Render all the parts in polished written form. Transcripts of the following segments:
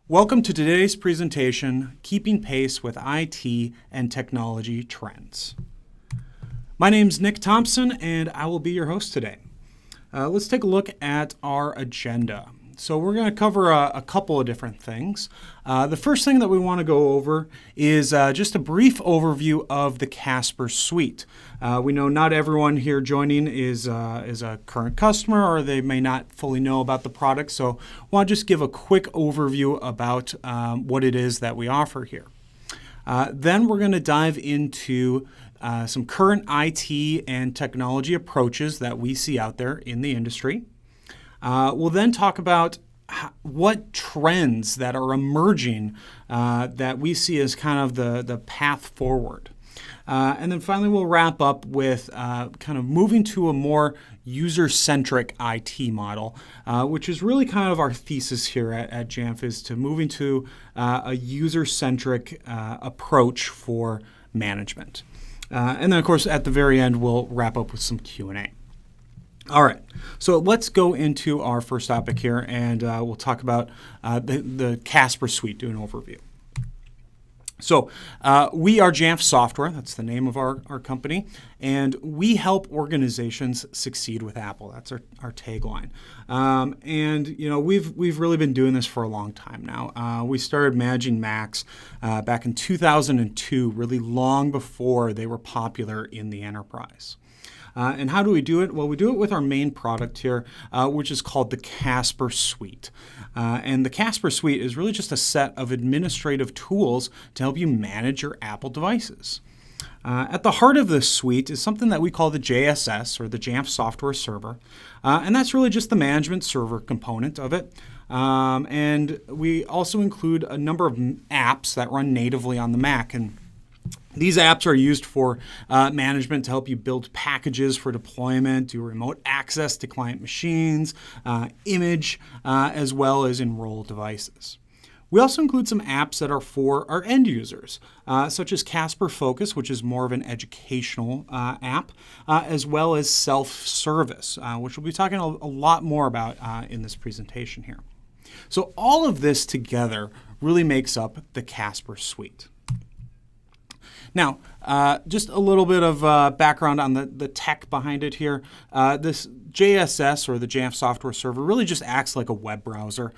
Welcome to today's presentation, Keeping Pace with IT and Technology Trends. My name's Nick Thompson, and I will be your host today. Let's take a look at our agenda. So we're going to cover a couple of different things. The first thing that we want to go over is just a brief overview of the Casper suite. We know not everyone here joining is a current customer, or they may not fully know about the product, so I want to just give a quick overview about what it is that we offer here. Then we're going to dive into some current IT and technology approaches that we see out there in the industry. We'll then talk about what trends that are emerging that we see as kind of the path forward. And then finally, we'll wrap up with kind of moving to a more user-centric IT model, which is really kind of our thesis here at Jamf, is to moving to a user-centric approach for management. And then, of course, at the very end, we'll wrap up with some Q&A. All right, so let's go into our first topic here, and we'll talk about the Casper suite, do an overview. So we are Jamf Software, that's the name of our company, and we help organizations succeed with Apple. That's our tagline. And you know, we've really been doing this for a long time now. We started managing Macs back in 2002, really long before they were popular in the enterprise. And how do we do it? Well, we do it with our main product here, which is called the Casper Suite. And the Casper Suite is really just a set of administrative tools to help you manage your Apple devices. At the heart of this suite is something that we call the JSS, or the Jamf Software Server. And that's really just the management server component of it. And we also include a number of apps that run natively on the Mac. And these apps are used for management to help you build packages for deployment, do remote access to client machines, image, as well as enroll devices. We also include some apps that are for our end users, such as Casper Focus, which is more of an educational app, as well as self-service, which we'll be talking a lot more about in this presentation here. So all of this together really makes up the Casper suite. Now, just a little bit of background on the tech behind it here. This JSS, or the Jamf Software Server, really just acts like a web browser,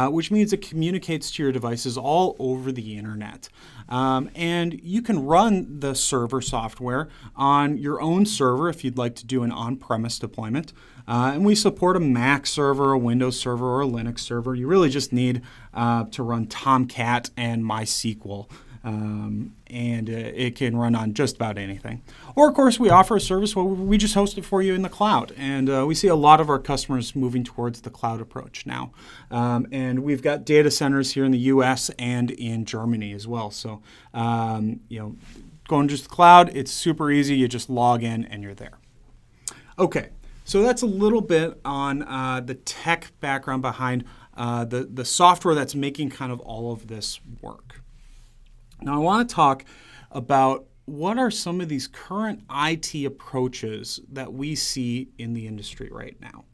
which means it communicates to your devices all over the internet. And you can run the server software on your own server if you'd like to do an on-premise deployment. And we support a Mac server, a Windows server, or a Linux server. You really just need to run Tomcat and MySQL. And it can run on just about anything. Or, of course, we offer a service where we just host it for you in the cloud. And we see a lot of our customers moving towards the cloud approach now. And we've got data centers here in the US and in Germany as well. So, you know, going just the cloud, it's super easy. You just log in and you're there. Okay, so that's a little bit on the tech background behind the software that's making kind of all of this work. Now, I want to talk about what are some of these current IT approaches that we see in the industry right now.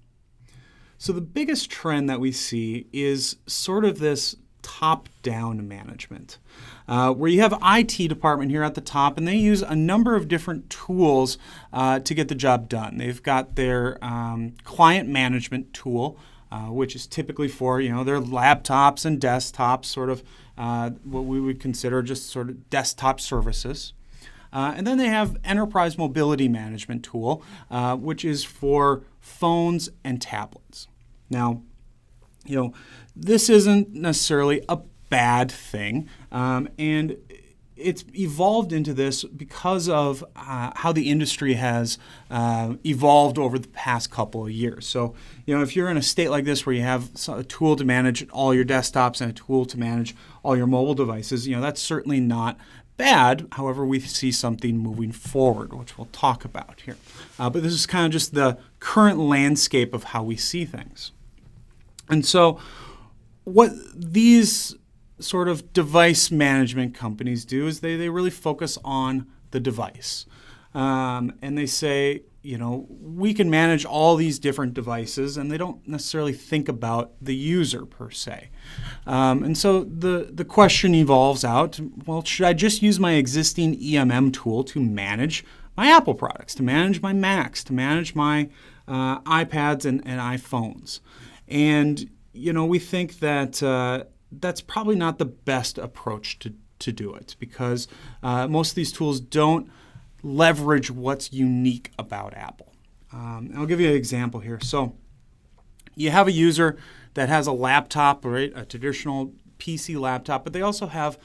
So the biggest trend that we see is sort of this top-down management, where you have IT department here at the top, and they use a number of different tools to get the job done. They've got their client management tool, which is typically for, you know, their laptops and desktops, sort of what we would consider just sort of desktop services. And then they have enterprise mobility management tool, which is for phones and tablets. Now, you know, this isn't necessarily a bad thing, and it's evolved into this because of how the industry has evolved over the past couple of years. So, you know, if you're in a state like this where you have a tool to manage all your desktops and a tool to manage all your mobile devices, you know, that's certainly not bad. However, we see something moving forward, which we'll talk about here. But this is kind of just the current landscape of how we see things. And so what these sort of device management companies do is they really focus on the device. And they say, we can manage all these different devices, and they don't necessarily think about the user per se. And so the question evolves out, well, should I just use my existing EMM tool to manage my Apple products, to manage my Macs, to manage my iPads and iPhones? And, we think that that's probably not the best approach to do it, because most of these tools don't leverage what's unique about Apple. I'll give you an example here. So you have a user that has a laptop, right, a traditional PC laptop, but they also have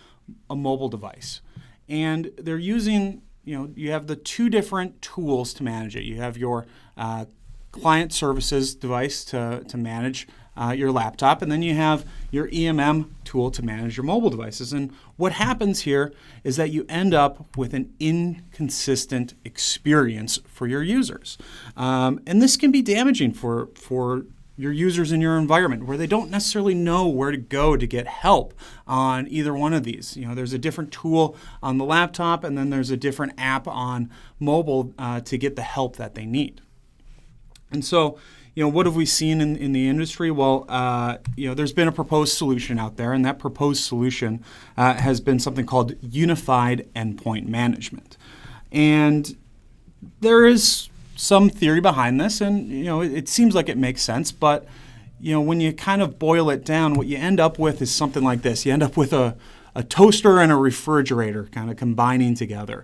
a mobile device. And they're using, you have the two different tools to manage it. You have your client services device to manage your laptop, and then you have your EMM tool to manage your mobile devices. And what happens here is that you end up with an inconsistent experience for your users. And this can be damaging for your users in your environment, where they don't necessarily know where to go to get help on either one of these. There's a different tool on the laptop, and then there's a different app on mobile to get the help that they need. And so, what have we seen in the industry? Well, there's been a proposed solution out there, and that proposed solution has been something called unified endpoint management. And there is some theory behind this, and it seems like it makes sense, but when you kind of boil it down, what you end up with is something like this. You end up with a toaster and a refrigerator kind of combining together.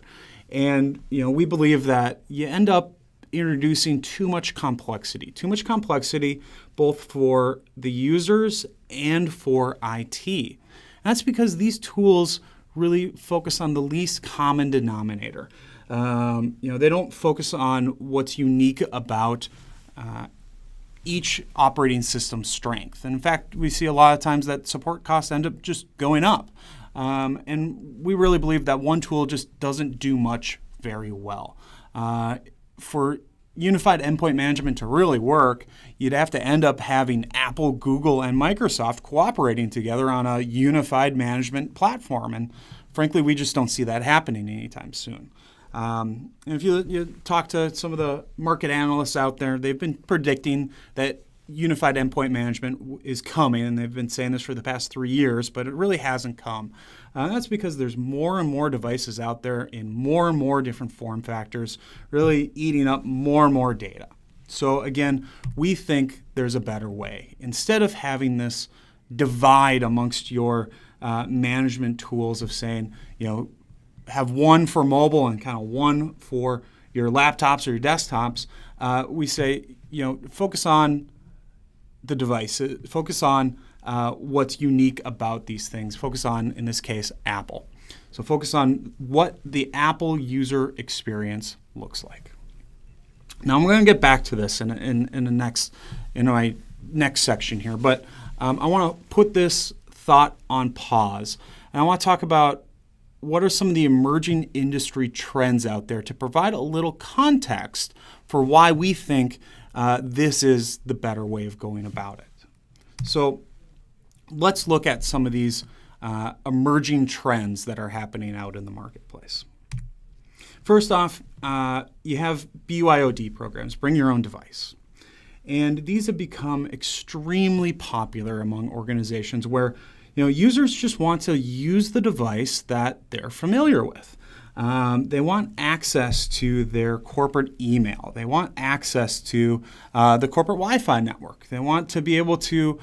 And we believe that you end up introducing too much complexity both for the users and for IT. And that's because these tools really focus on the least common denominator. They don't focus on what's unique about each operating system's strength. And in fact, we see a lot of times that support costs end up just going up. And we really believe that one tool just doesn't do much very well. For unified endpoint management to really work, you'd have to end up having Apple, Google, and Microsoft cooperating together on a unified management platform. And frankly, we just don't see that happening anytime soon. And if you talk to some of the market analysts out there, they've been predicting that unified endpoint management is coming, and they've been saying this for the past 3 years, but it really hasn't come. That's because there's more and more devices out there in more and more different form factors, really eating up more and more data. So again, we think there's a better way. Instead of having this divide amongst your management tools of saying, have one for mobile and kind of one for your laptops or your desktops, we say, focus on the device, focus on what's unique about these things. Focus on, in this case, Apple. So focus on what the Apple user experience looks like. Now I'm going to get back to this in my next section here, but I want to put this thought on pause, and I want to talk about what are some of the emerging industry trends out there to provide a little context for why we think this is the better way of going about it. So let's look at some of these emerging trends that are happening out in the marketplace. First off, you have BYOD programs, bring your own device. And these have become extremely popular among organizations where users just want to use the device that they're familiar with. They want access to their corporate email. They want access to the corporate Wi-Fi network. They want to be able to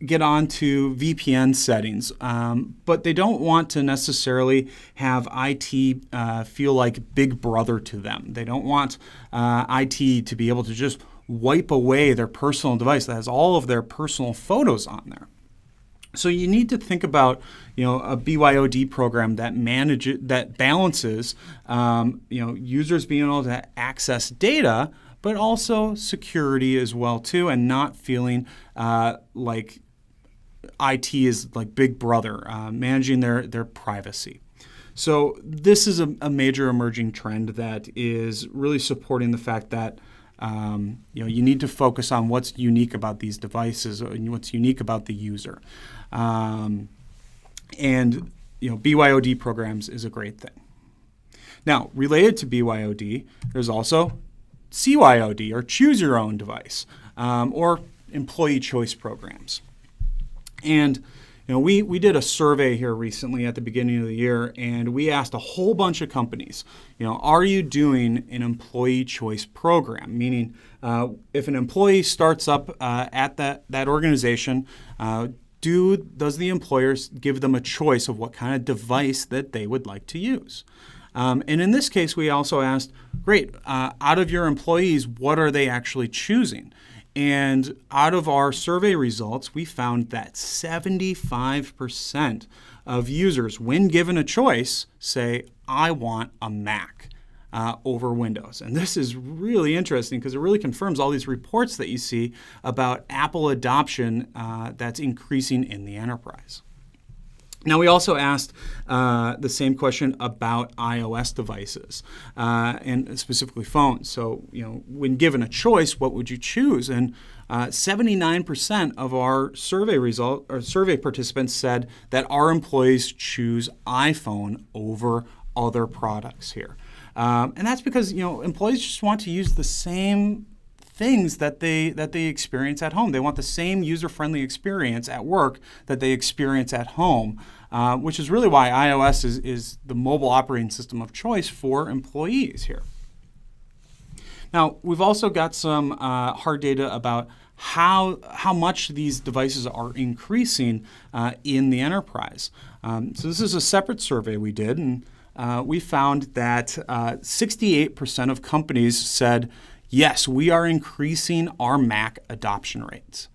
get onto VPN settings, but they don't want to necessarily have IT feel like big brother to them. They don't want IT to be able to just wipe away their personal device that has all of their personal photos on there. So you need to think about, a BYOD program that balances, users being able to access data, but also security as well too, and not feeling like IT is like big brother, managing their privacy. So this is a major emerging trend that is really supporting the fact that you need to focus on what's unique about these devices and what's unique about the user. And BYOD programs is a great thing. Now, related to BYOD, there's also CYOD, or choose your own device, or employee choice programs. And we did a survey here recently at the beginning of the year, and we asked a whole bunch of companies, are you doing an employee choice program? Meaning, if an employee starts up at that organization, does the employer give them a choice of what kind of device that they would like to use? And in this case, we also asked, great, out of your employees, what are they actually choosing? And out of our survey results, we found that 75% of users, when given a choice, say, I want a Mac over Windows. And this is really interesting because it really confirms all these reports that you see about Apple adoption that's increasing in the enterprise. Now, we also asked the same question about iOS devices and specifically phones. So, when given a choice, what would you choose? And 79% of our survey participants said that our employees choose iPhone over other products here. And that's because employees just want to use the same things that they experience at home. They want the same user-friendly experience at work that they experience at home, which is really why iOS is the mobile operating system of choice for employees here. Now, we've also got some hard data about how much these devices are increasing in the enterprise. So this is a separate survey we did, and we found that 68% of companies said, yes, we are increasing our Mac adoption rates.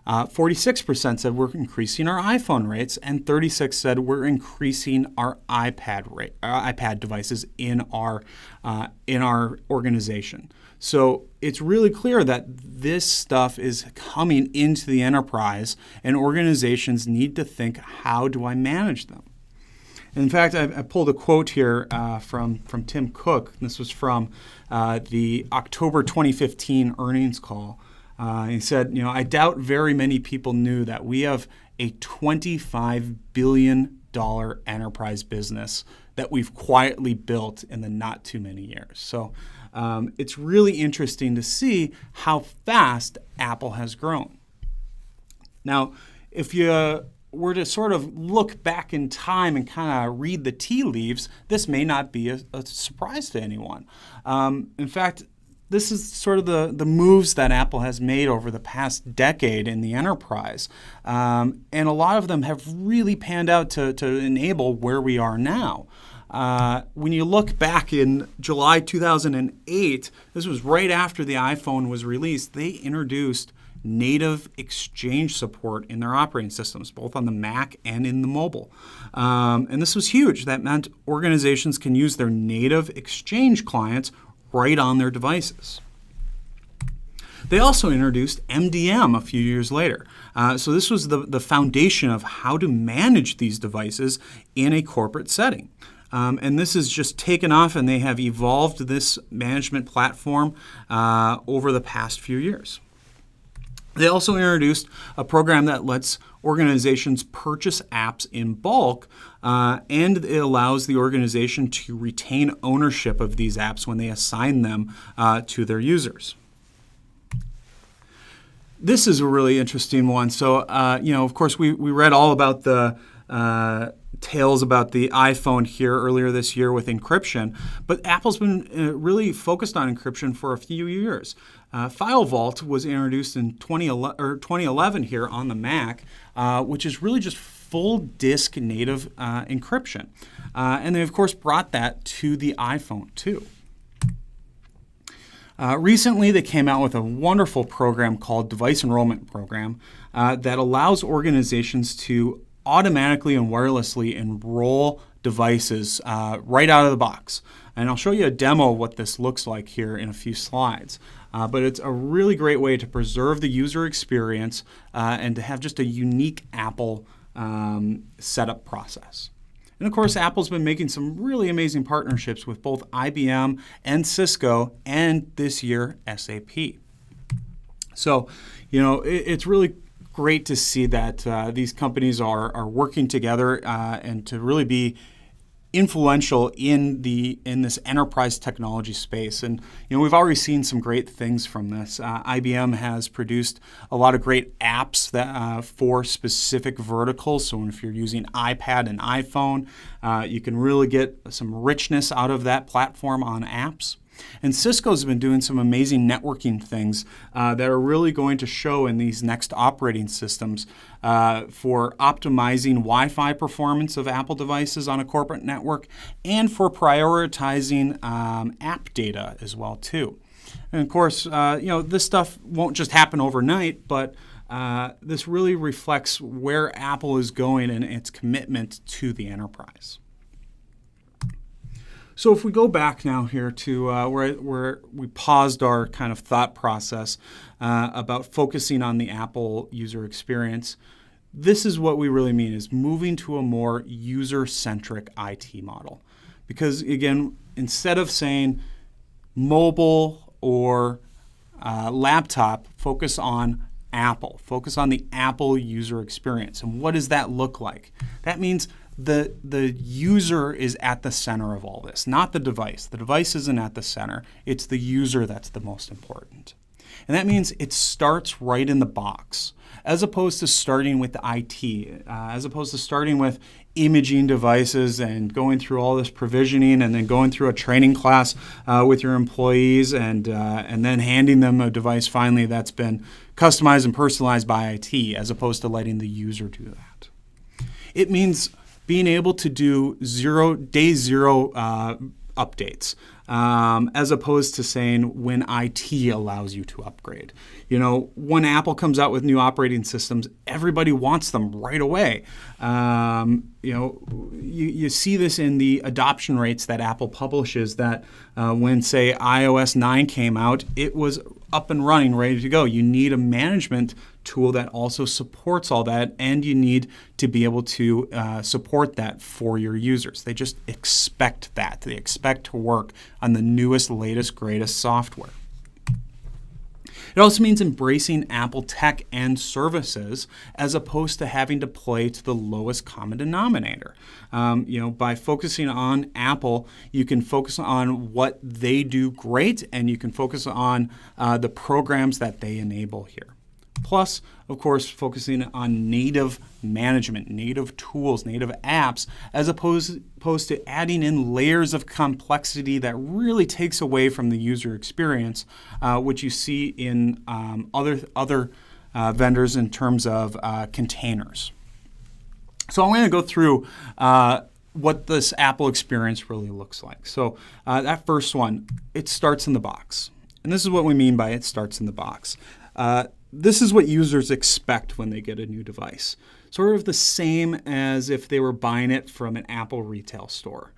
46% said we're increasing our iPhone rates, and 36% said we're increasing our iPad devices in our organization. So it's really clear that this stuff is coming into the enterprise, and organizations need to think, how do I manage them? In fact, I pulled a quote here from Tim Cook. This was from the October 2015 earnings call. He said, I doubt very many people knew that we have a $25 billion enterprise business that we've quietly built in the not too many years. So it's really interesting to see how fast Apple has grown. Now, if you were to sort of look back in time and kind of read the tea leaves, this may not be a surprise to anyone. In fact, this is sort of the moves that Apple has made over the past decade in the enterprise. And a lot of them have really panned out to enable where we are now. When you look back in July 2008, this was right after the iPhone was released, they introduced native Exchange support in their operating systems, both on the Mac and in the mobile. And this was huge. That meant organizations can use their native Exchange clients right on their devices. They also introduced MDM a few years later. So this was the foundation of how to manage these devices in a corporate setting. And this has just taken off, and they have evolved this management platform over the past few years. They also introduced a program that lets organizations purchase apps in bulk, and it allows the organization to retain ownership of these apps when they assign them to their users. This is a really interesting one. So, of course, we read all about the tales about the iPhone here earlier this year with encryption, but Apple's been really focused on encryption for a few years. File Vault was introduced in 2011 here on the Mac, which is really just full disk native encryption. And they, of course, brought that to the iPhone too. Recently, they came out with a wonderful program called Device Enrollment Program that allows organizations to automatically and wirelessly enroll devices right out of the box. And I'll show you a demo of what this looks like here in a few slides. But it's a really great way to preserve the user experience and to have just a unique Apple setup process. And of course, Apple's been making some really amazing partnerships with both IBM and Cisco, and this year, SAP. So, it's really great to see that these companies are working together and to really be influential in this enterprise technology space. And we've already seen some great things from this. IBM has produced a lot of great apps that for specific verticals. So if you're using iPad and iPhone, you can really get some richness out of that platform on apps. And Cisco's been doing some amazing networking things that are really going to show in these next operating systems for optimizing Wi-Fi performance of Apple devices on a corporate network and for prioritizing app data as well too. And of course, this stuff won't just happen overnight, but this really reflects where Apple is going and its commitment to the enterprise. So if we go back now here to where we paused our kind of thought process about focusing on the Apple user experience, this is what we really mean, is moving to a more user-centric IT model. Because again, instead of saying mobile or laptop, focus on Apple. Focus on the Apple user experience. And what does that look like? That means the user is at the center of all this, not the device. The device isn't at the center. It's the user that's the most important. And that means it starts right in the box, as opposed to starting with IT, as opposed to starting with imaging devices and going through all this provisioning and then going through a training class with your employees and then handing them a device finally that's been customized and personalized by IT, as opposed to letting the user do that. It means being able to do day zero updates, as opposed to saying when IT allows you to upgrade. When Apple comes out with new operating systems, everybody wants them right away. You see this in the adoption rates that Apple publishes, that when, say, iOS 9 came out, it was up and running, ready to go. You need a management tool that also supports all that, and you need to be able to support that for your users. They just expect that. They expect to work on the newest, latest, greatest software. It also means embracing Apple tech and services as opposed to having to play to the lowest common denominator. By focusing on Apple, you can focus on what they do great, and you can focus on the programs that they enable here. Plus, of course, focusing on native management, native tools, native apps, as opposed to adding in layers of complexity that really takes away from the user experience, which you see in other vendors in terms of containers. So I'm going to go through what this Apple experience really looks like. So that first one, it starts in the box. And this is what we mean by it starts in the box. This is what users expect when they get a new device. Sort of the same as if they were buying it from an Apple retail store.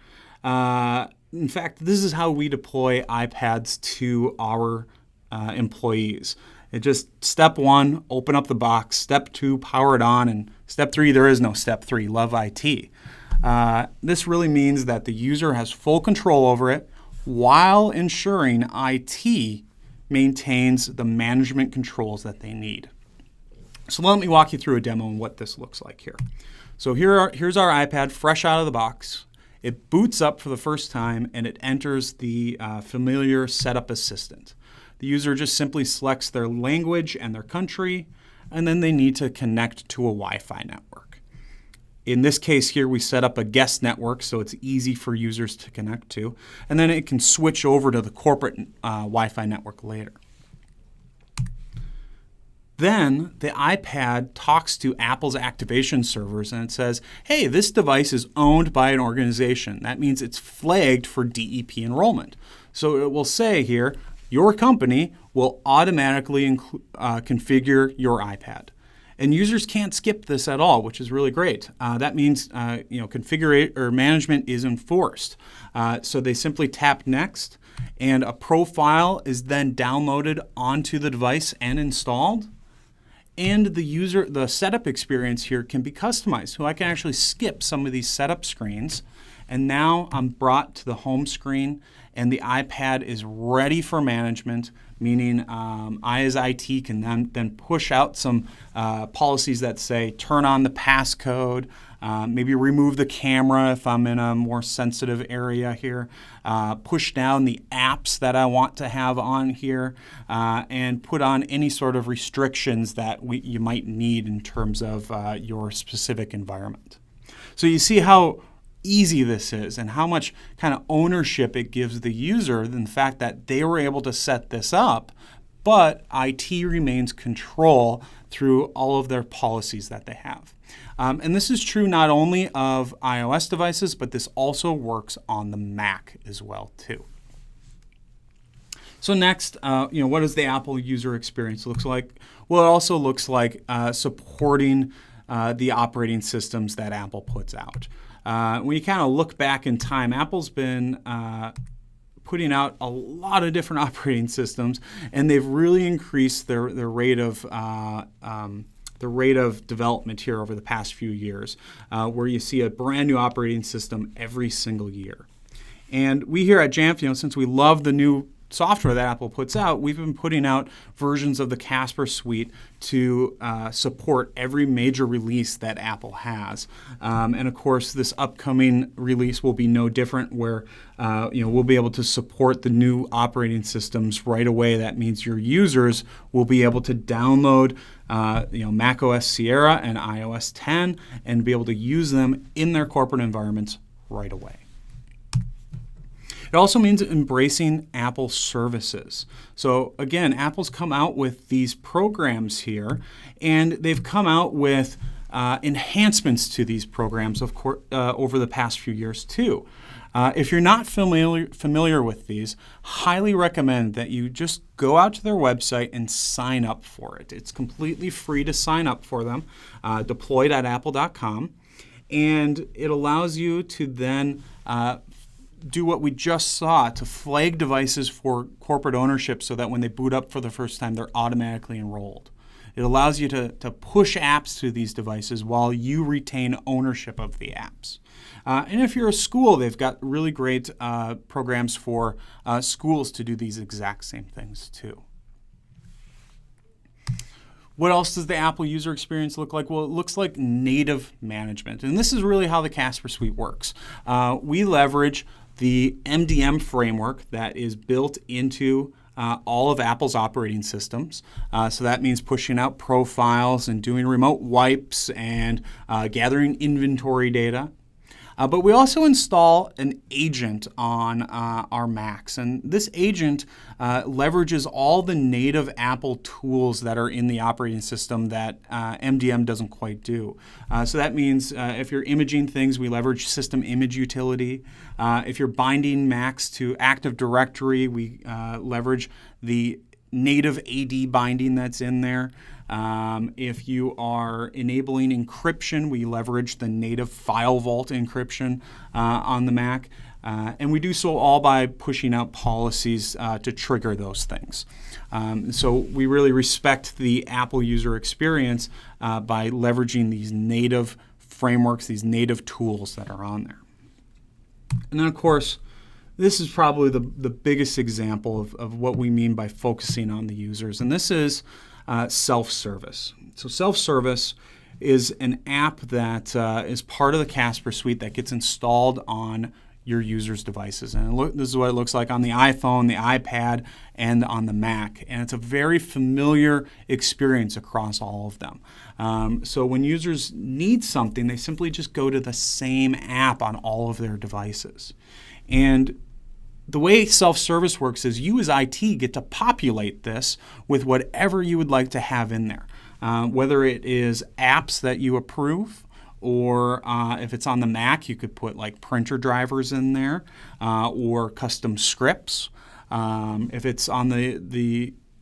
In fact, this is how we deploy iPads to our employees. It just, step 1, open up the box. Step 2, power it on. And step 3, there is no step 3, love IT. This really means that the user has full control over it while ensuring IT maintains the management controls that they need. So let me walk you through a demo on what this looks like here. So here's our iPad fresh out of the box. It boots up for the first time and it enters the familiar setup assistant. The user just simply selects their language and their country, and then they need to connect to a Wi-Fi network. In this case here, we set up a guest network so it's easy for users to connect to, and then it can switch over to the corporate Wi-Fi network later. Then the iPad talks to Apple's activation servers and it says, hey, this device is owned by an organization. That means it's flagged for DEP enrollment. So it will say here, your company will automatically configure your iPad. And users can't skip this at all, which is really great. That means configure or management is enforced. So they simply tap next, and a profile is then downloaded onto the device and installed. And the setup experience here can be customized. So I can actually skip some of these setup screens And now I'm brought to the home screen, and the iPad is ready for management, meaning I as IT can then push out some policies that say turn on the passcode, maybe remove the camera if I'm in a more sensitive area here, push down the apps that I want to have on here, and put on any sort of restrictions that you might need in terms of your specific environment. So you see how easy this is and how much kind of ownership it gives the user in the fact that they were able to set this up, but IT remains control through all of their policies that they have. And this is true not only of iOS devices, but this also works on the Mac as well too. So next, what does the Apple user experience look like? Well, it also looks like supporting the operating systems that Apple puts out. When you kind of look back in time, Apple's been putting out a lot of different operating systems, and they've really increased their rate of development here over the past few years, where you see a brand new operating system every single year. And we here at Jamf, since we love the new software that Apple puts out, we've been putting out versions of the Casper suite to support every major release that Apple has. And of course, this upcoming release will be no different, where we'll be able to support the new operating systems right away. That means your users will be able to download macOS Sierra and iOS 10 and be able to use them in their corporate environments right away. It also means embracing Apple services. So again, Apple's come out with these programs here, and they've come out with enhancements to these programs, of course, over the past few years too. If you're not familiar with these, highly recommend that you just go out to their website and sign up for it. It's completely free to sign up for them, deployed@apple.com, and it allows you to then do what we just saw, to flag devices for corporate ownership so that when they boot up for the first time, they're automatically enrolled. It allows you to push apps to these devices while you retain ownership of the apps. And if you're a school, they've got really great programs for schools to do these exact same things too. What else does the Apple user experience look like? Well, it looks like native management. And this is really how the Casper suite works. We leverage the MDM framework that is built into all of Apple's operating systems. So that means pushing out profiles and doing remote wipes and gathering inventory data. But we also install an agent on our Macs. And this agent leverages all the native Apple tools that are in the operating system that MDM doesn't quite do. So that means if you're imaging things, we leverage System Image Utility. If you're binding Macs to Active Directory, we leverage the native AD binding that's in there. If you are enabling encryption, we leverage the native file vault encryption on the Mac. And we do so all by pushing out policies to trigger those things. So we really respect the Apple user experience by leveraging these native frameworks, these native tools that are on there. And then, of course, this is probably the biggest example of what we mean by focusing on the users, and this is self-service. So self-service is an app that is part of the Casper suite that gets installed on your users' devices. And this is what it looks like on the iPhone, the iPad, and on the Mac. And it's a very familiar experience across all of them. So when users need something, they simply just go to the same app on all of their devices. And the way self-service works is you as IT get to populate this with whatever you would like to have in there, whether it is apps that you approve, or if it's on the Mac, you could put like printer drivers in there, or custom scripts. If it's on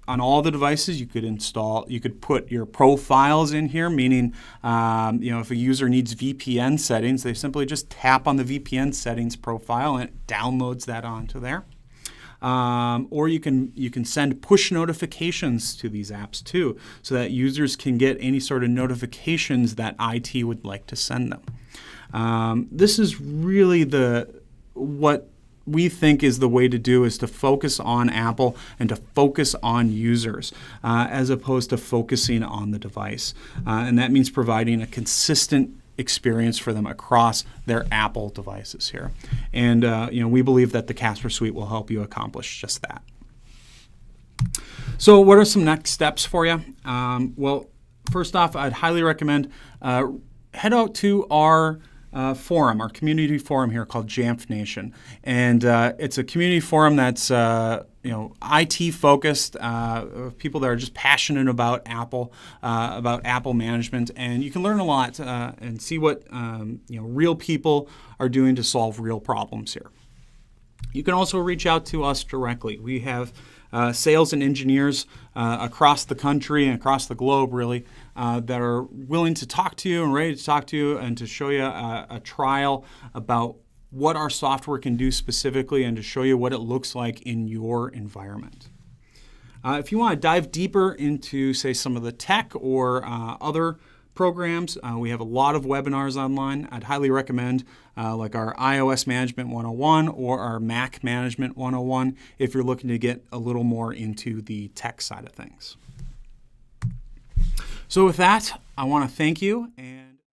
on all the devices, you could put your profiles in here, meaning if a user needs VPN settings, they simply just tap on the VPN settings profile and it downloads that onto there. Or you can send push notifications to these apps too, so that users can get any sort of notifications that IT would like to send them. This is really what we think is the way to do, is to focus on Apple and to focus on users as opposed to focusing on the device. And that means providing a consistent experience for them across their Apple devices here. And we believe that the Casper Suite will help you accomplish just that. So what are some next steps for you? Well, first off, I'd highly recommend head out to our forum, our community forum here called Jamf Nation. And it's a community forum that's IT focused, people that are just passionate about Apple management. And you can learn a lot and see what real people are doing to solve real problems here. You can also reach out to us directly. We have sales and engineers across the country and across the globe, really, that are willing to talk to you and ready to talk to you and to show you a trial about what our software can do specifically and to show you what it looks like in your environment. If you want to dive deeper into, say, some of the tech or other programs, we have a lot of webinars online. I'd highly recommend like our iOS Management 101 or our Mac Management 101 if you're looking to get a little more into the tech side of things. So with that, I want to thank you. And